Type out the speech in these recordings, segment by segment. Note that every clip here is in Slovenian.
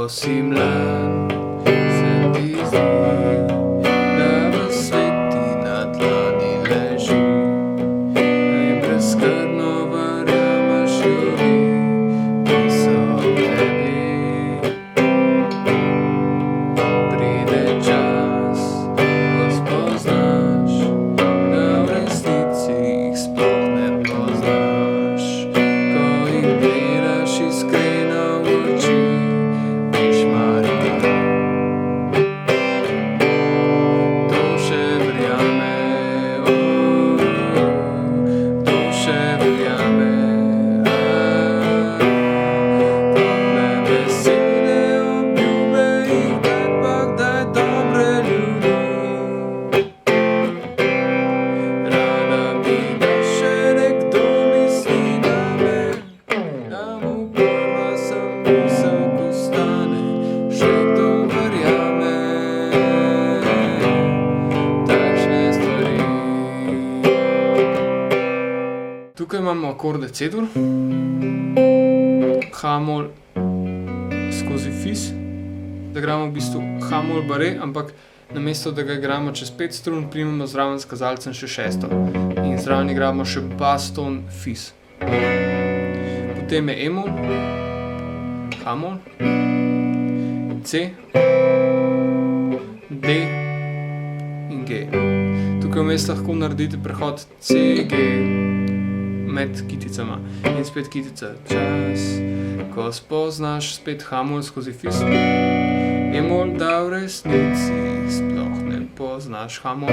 Ko si mlad, se ti zdi, da ves svet ti na dlani leži in brezskrbno verjameš ljudi, ki so v tebi. Pride čas, ko spoznaš, da v resnici jih sploh ne poznaš. Ko jih gledaš iskreno v oči, Tukaj imamo akorde C-dur, H-mol skozi fis, da igramo v bistvu H-mol bare, ampak namesto da ga igramo čez 5 strun, primemo zraven s kazalcem še šesto in zraven igramo še bas ton fis. Potem je E-mol, H-mol, C, D in G. Tukaj vmes lahko naredite prehod C, G med kiticama in spet kitica. Čas, ko spoznaš, spet H-mol skozi fis, E-mol, da v resnici sploh ne poznaš, H-mol.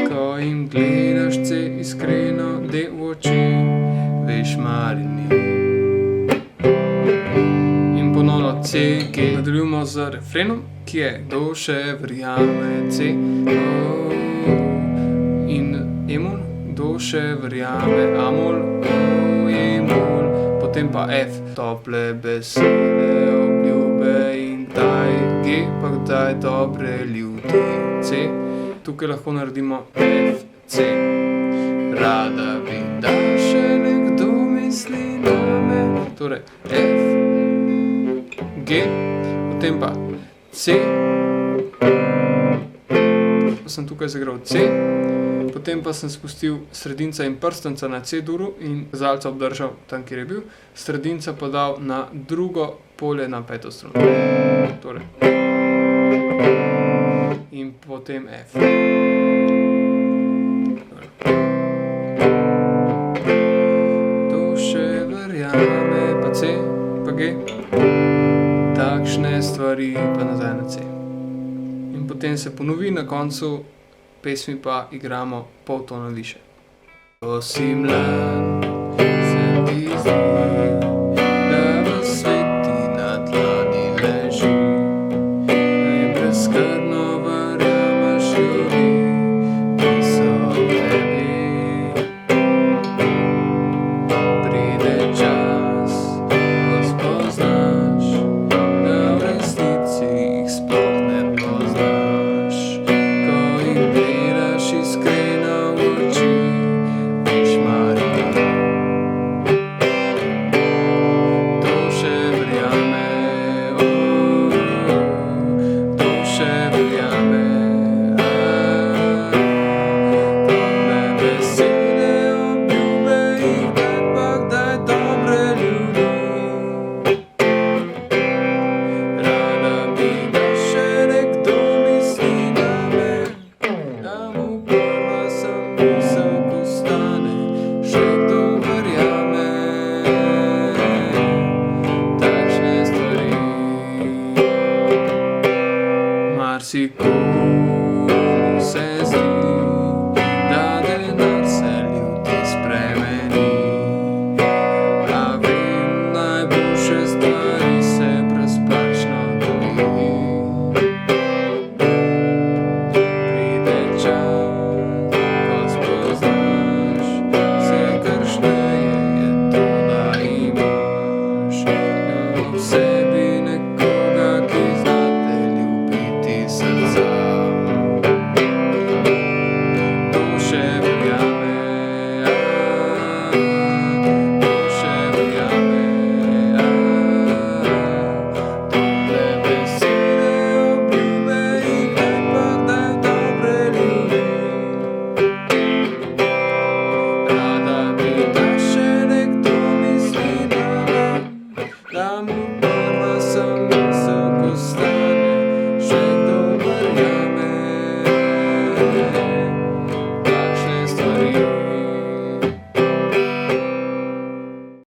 Ko jim gledaš C iskreno, D v oči, veš mali ni. In ponovno C, G. Nadaljujemo z refrenom, ki je kdo še verjame, C, in E-mol, kdo še verjame, A-mol, E-mol, potem pa F, tople besede, obljube in kdaj, G, pa kdaj dobre ljudi, C, tukaj lahko naredimo F, C, rada bi, da še nekdo misli name, torej F, G, potem pa C, sem tukaj zagral C, potem pa sem spustil sredinca in prstanca na C-duru in kazalca obdržal tam, kjer je bil, sredinca pa dal na drugo polje na 5. strun. Torej. In potem F. To še verjame, pa C, pa G. Takšne stvari pa nazaj na C. In potem se ponovi, na koncu pesmi pa igramo pol tona više. Ko si mlad, se ti zdi, da ves svet ti na dlani leži in brezskrbno verjameš ljudi, ki so v tebi. Pride čas, ko spoznaš, da v resnici jih sploh ne poznaš. Ko jih gledaš iskreno v oči, veš mali ni. Kdo še verjame, kdo še verjame, tople besede, obljube in kdaj pa kdaj dobre ljudi. Rada bi, da še nekdo misli name, da mu prva sem misel postane, še kdo verjame, takšne stvari. Marsikomu